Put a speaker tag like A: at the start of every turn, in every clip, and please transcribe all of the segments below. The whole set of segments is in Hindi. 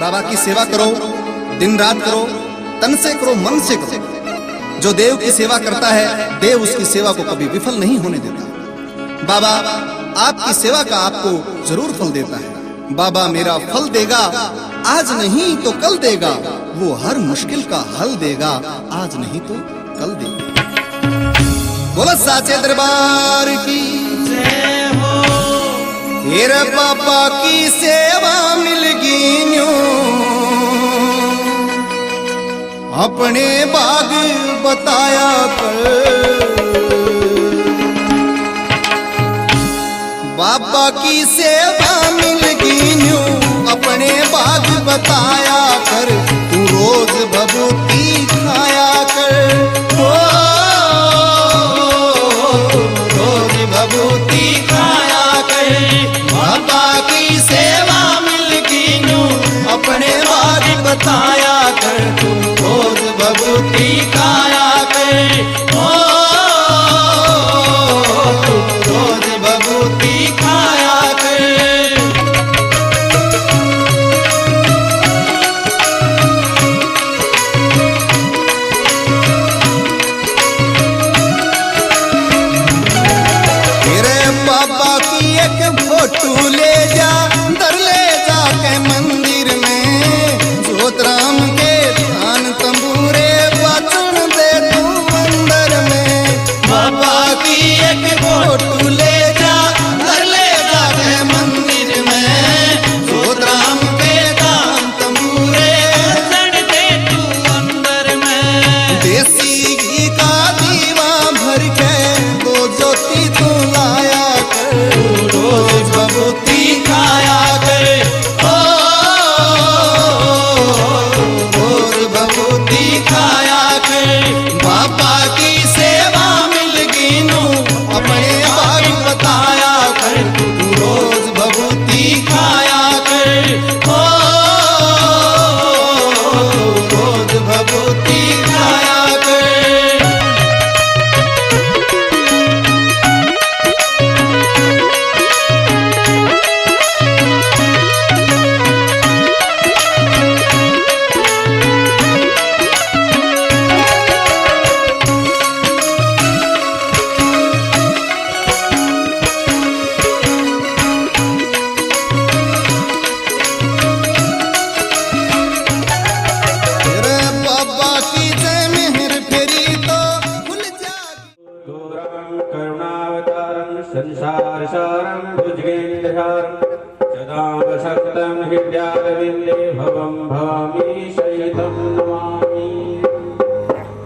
A: बाबा की सेवा करो, दिन रात करो, तन से करो, मन से करो। जो देव की सेवा करता है, देव उसकी सेवा को कभी विफल नहीं होने देता। बाबा आपकी सेवा का आपको जरूर फल देता है। बाबा मेरा फल देगा, आज नहीं तो कल देगा, वो हर मुश्किल का हल देगा, आज नहीं तो कल देगा। बोलो साचे दरबार की जय हो। मेरे बाबा की सेवा मिलगी न्यूं, अपने बाग बताया कर। बाबा की सेवा मिलगी न्यूं, अपने बाग बताया कर। तू रोज भभूति खाया कर, ओ रोज भभूति खाया कर। बाबा की सेवा मिलगी न्यूं, अपने बाग बताया कर। तू रोज भभूति खाया कर, ओ तू रोज भभूति खाया कर। तेरे बाबा की एक फोटो ले जा, अंदर ले जाके मंदिर में। जोतराम के थान तंबूरे बचन दे तू अंदर में। बाबा की एक फोटो ले जा, अंदर ले जाके मंदिर में। जोतराम के थान तंबूरे बचन दे तू अंदर में। देसी घी का दीवा भर के दो ज्योति तू लाया कर। रोज भभूति खाया कर, ओ रोज भभूति खाया कर। बाबा की सेवा मिलगी न्यूं, अपने बाग बताया कर। तू रोज भभूति खाया कर, ओ रोज भभूति खाया कर। तेरे बाबा की जय मेहर फेरी तो खुल जाएगी।
B: दूरं करुणावतारं संसारसारं भुजगेन्द्रहारं सदावसक्तं हृदयारविन्दे भवं भवामि सहितं नमामि।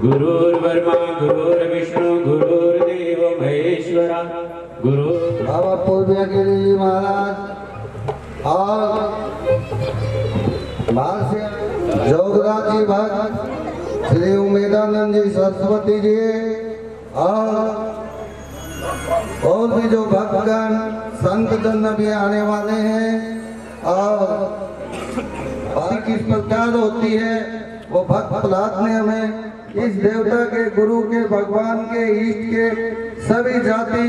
B: गुरुर्ब्रह्मा गुरुर्विष्णु गुरुर्देवो महेश्वरा गुरु।
C: बाबा पूर्वगिरी महाराज और बाहर से जोगराज जी भक्त श्री उमेदानंद जी सरस्वती जी और भी जो भक्तगण संत जन भी आने वाले हैं। और बात किस प्रकार होती है वो भक्त प्रहलाद ने हमें इस देवता के, गुरु के, भगवान के, इष्ट के सभी जाति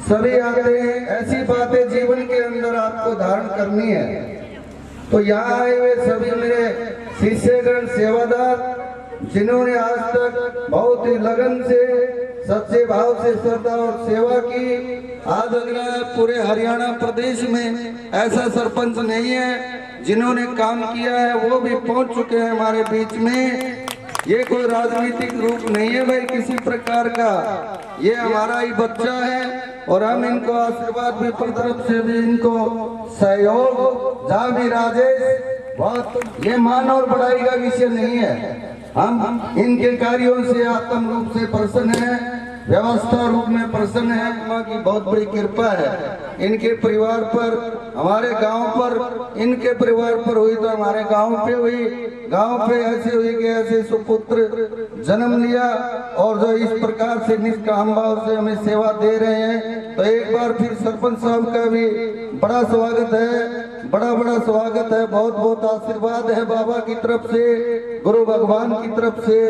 C: सभी आते हैं। ऐसी बातें जीवन के अंदर आपको धारण करनी है। तो यहाँ आए हुए सभी मेरे शिष्यगण, सेवादार, जिन्होंने आज तक बहुत ही लगन से, सच्चे भाव से श्रद्धा और सेवा की। आज लग रहा है पूरे हरियाणा प्रदेश में ऐसा सरपंच नहीं है जिन्होंने काम किया है, वो भी पहुंच चुके हैं हमारे बीच में। ये कोई राजनीतिक रूप नहीं है भाई किसी प्रकार का, ये हमारा ही बच्चा है। और हम इनको आशीर्वाद भी तरफ से भी इनको सहयोग, जहाँ भी राजेश, बहुत ये मान और बढ़ाई का विषय नहीं है। हम इनके कार्यों से आत्म रूप से प्रसन्न हैं, व्यवस्था रूप में प्रसन्न है। माँ की बहुत बड़ी कृपा है इनके परिवार पर, हमारे गांव पर। इनके परिवार पर हुई तो हमारे गांव पे हुई, गांव पे ऐसे हुई कि ऐसे सुपुत्र जन्म लिया और जो इस प्रकार से निष्काम भाव से हमें सेवा दे रहे हैं। तो एक बार फिर सरपंच साहब का भी बड़ा स्वागत है, बड़ा बड़ा स्वागत है। बहुत बहुत आशीर्वाद है बाबा की तरफ से, गुरु भगवान की तरफ से।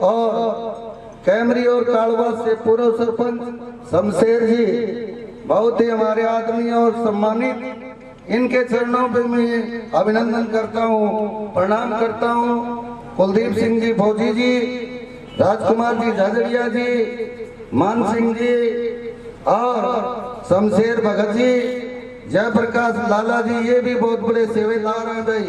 C: और कैमरी और कालवा से पूर्व सरपंच शमशेर जी बहुत ही हमारे आदमी और सम्मानित इनके चरणों पे मैं अभिनंदन करता हूँ, प्रणाम करता हूँ। कुलदीप सिंह जी फौजी जी, राजकुमार जी झाझड़िया जी, मान सिंह जी और शमशेर भगत जी, जयप्रकाश लाला जी, ये भी बहुत बड़े सेवेदार हैं भाई,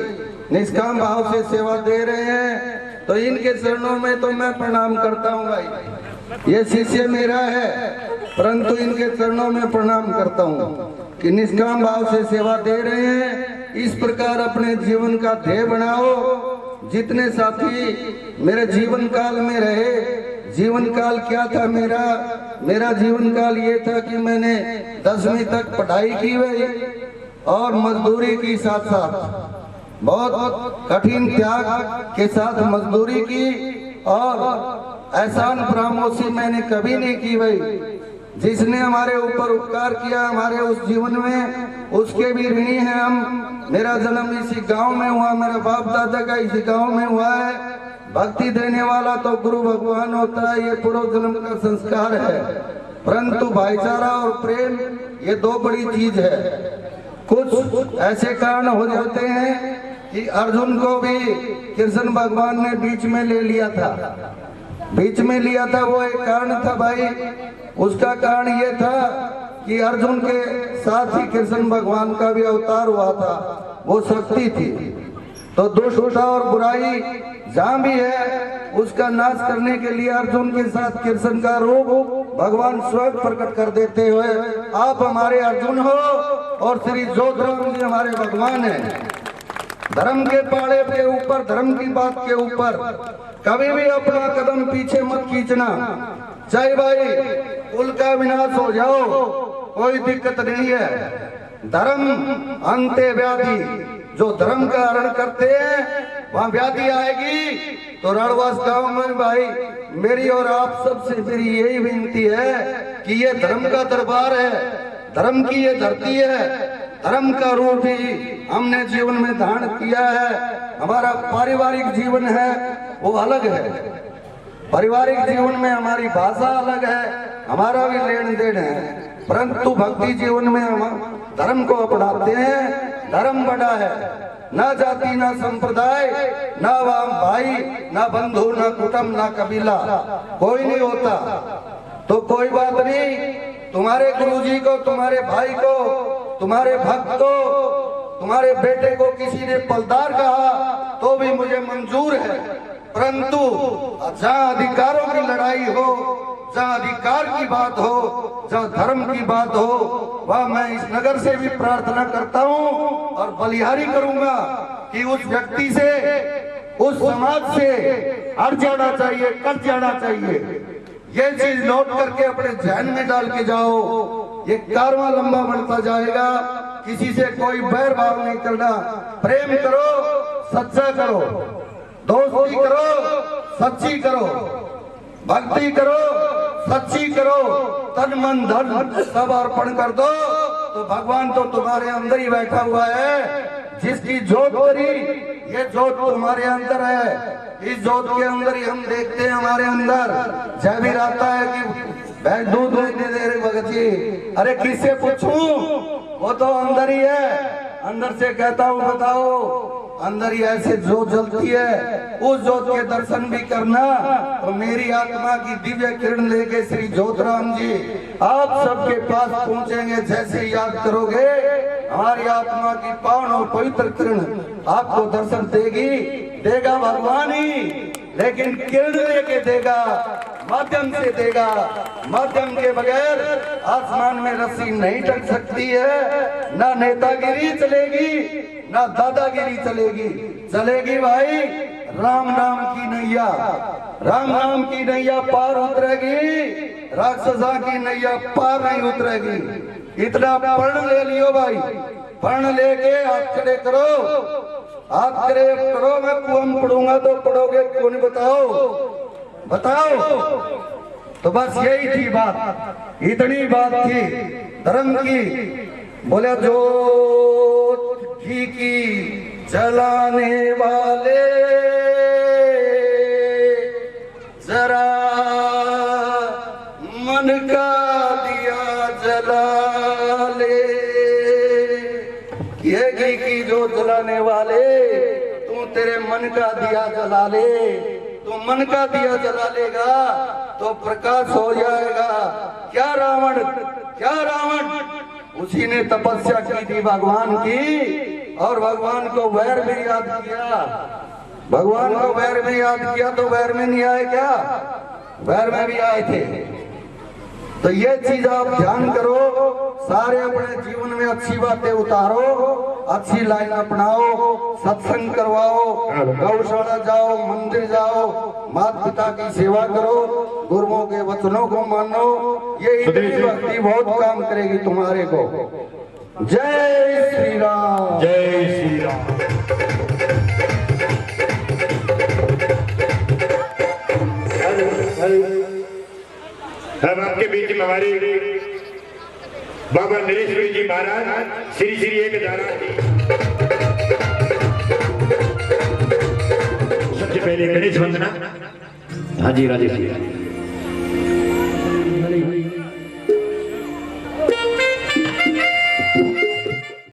C: निष्काम भाव से सेवा दे रहे हैं। तो इनके चरणों में तो मैं प्रणाम करता हूँ भाई। ये शिष्य मेरा है, परंतु इनके चरणों में प्रणाम करता हूँ कि निष्काम भाव से सेवा दे रहे हैं। इस प्रकार अपने जीवन का ध्येय बनाओ। जितने साथी मेरे जीवन काल में रहे, जीवन काल क्या था मेरा जीवन काल ये था कि मैंने 10वीं तक पढ़ाई की भाई और मजदूरी की, साथ साथ बहुत कठिन त्याग के साथ मजदूरी की और एहसान फरामोशी मैंने कभी नहीं की भाई। जिसने हमारे ऊपर उपकार किया हमारे उस जीवन में, उसके भी ऋणी हैं हम। मेरा जन्म इसी गांव में हुआ, मेरे बाप दादा का इसी गांव में हुआ है। भक्ति देने वाला तो गुरु भगवान होता है, ये पूर्व जन्म का संस्कार है। परंतु भाईचारा और प्रेम ये दो बड़ी चीज है। कुछ ऐसे कारण हो जाते हैं कि अर्जुन को भी कृष्ण भगवान ने बीच में ले लिया था, बीच में लिया था। वो एक कारण था भाई। उसका कारण ये था कि अर्जुन के साथ ही कृष्ण भगवान का भी अवतार हुआ था, वो शक्ति थी। तो दुष्ट और बुराई जहाँ भी है उसका नाश करने के लिए अर्जुन के साथ कृष्ण का रूप भगवान स्वयं प्रकट कर देते हुए, आप हमारे अर्जुन हो और श्री जोधराम जी हमारे भगवान हैं। धर्म के पाड़े के ऊपर, धर्म की बात के ऊपर कभी भी अपना कदम पीछे मत खींचना। चाहे भाई कुल का विनाश हो जाओ, कोई दिक्कत नहीं है। धर्म अंते व्याधि, जो धर्म का हरण करते हैं वहां व्याधि आएगी। तो रणवास गांव में भाई मेरी और आप सबसे मेरी यही विनती है कि ये धर्म का दरबार है, धर्म की ये धरती है, धर्म का रूप ही हमने जीवन में धारण किया है। हमारा पारिवारिक जीवन है वो अलग है, पारिवारिक जीवन में हमारी भाषा अलग है, हमारा भी लेन देन है। परंतु भक्ति जीवन में हम धर्म को अपनाते हैं। धर्म बड़ा है, ना जाति ना संप्रदाय, ना भाई ना बंधु ना कुटुंब ना कबीला, कोई नहीं होता। तो कोई बात नहीं, तुम्हारे गुरुजी को, तुम्हारे भाई को, तुम्हारे भक्त को, तुम्हारे बेटे को किसी ने पलदार कहा तो भी मुझे मंजूर है। परंतु जहाँ अधिकारों की लड़ाई हो, जहाँ अधिकार की बात हो, जहाँ धर्म की बात हो, वह मैं इस नगर से भी प्रार्थना करता हूँ और बलिहारी करूंगा कि उस व्यक्ति से, उस समाज से हट जाना चाहिए, कट जाना चाहिए। ये चीज नोट करके अपने ध्यान में डाल के जाओ। ये कारवां लंबा बढ़ता जाएगा। किसी से कोई बैर भाव नहीं करना, प्रेम करो, सच्चा करो, दोस्ती करो, सच्ची करो, भक्ति करो, सच्ची करो, तन मन धन सब अर्पण कर दो। तो भगवान तो तुम्हारे अंदर ही बैठा हुआ है। जिसकी जोत करी, ये जोत तुम्हारे अंदर है। इस जोत के अंदर ही हम देखते हैं, हमारे अंदर जय भी रहता है कि भाई दूध नहीं दे रहे भगत जी। अरे किससे पूछूं, वो तो अंदर ही है। अंदर से कहता हूँ बताओ, अंदर ही ऐसे जोत जलती है। उस जोत के दर्शन भी करना तो मेरी आत्मा की दिव्य किरण लेके श्री जोधराम जी आप सबके पास पहुंचेंगे। जैसे याद करोगे हमारी आत्मा की पावन और पवित्र किरण आपको दर्शन देगा भगवान ही, लेकिन किरण लेके देगा, माध्यम से देगा। माध्यम के बगैर आसमान में रस्सी नहीं टक सकती है। ना नेतागिरी चलेगी, ना दादागिरी चलेगी। चलेगी भाई राम नाम की नैया, राम नाम की नैया पार उतरेगी, राक्षसा की नैया पार नहीं उतरेगी। इतना पढ़ ले लियो भाई, पढ़ लेके हाथ खड़े करो, हाथ खड़े करो। मैं कुआं पढ़ूंगा तो पढ़ोगे कौन, बताओ। तो बस यही थी बात, इतनी बात थी धर्म की। बोले जोत घी की जलाने वाले जरा मन का दिया जला ले, कि जलाने वाले, तू तेरे मन का दिया जला ले। तू मन का दिया जला लेगा तो प्रकाश हो जाएगा। क्या रावण, क्या रावण, उसी ने तपस्या की थी भगवान की, और भगवान को वैर में याद किया। भगवान को वैर में याद किया तो वैर में नहीं आए क्या? वैर में भी आए थे। तो ये चीज आप ध्यान करो, सारे अपने जीवन में अच्छी बातें उतारो, अच्छी लाइन अपनाओ, सत्संग करवाओ, गौशाला जाओ, मंदिर जाओ, माता पिता की सेवा करो, गुरुओं के वचनों को मानो। ये इतनी भक्ति बहुत काम करेगी तुम्हारे को। जय श्री राम,
D: जय श्री राम। अब आपके बीच में हमारे बाबा नरेश्वर जी महाराज श्री श्री एक धारा जी। सबसे पहले गणेश वंदना। हाँ जी राजेश जी।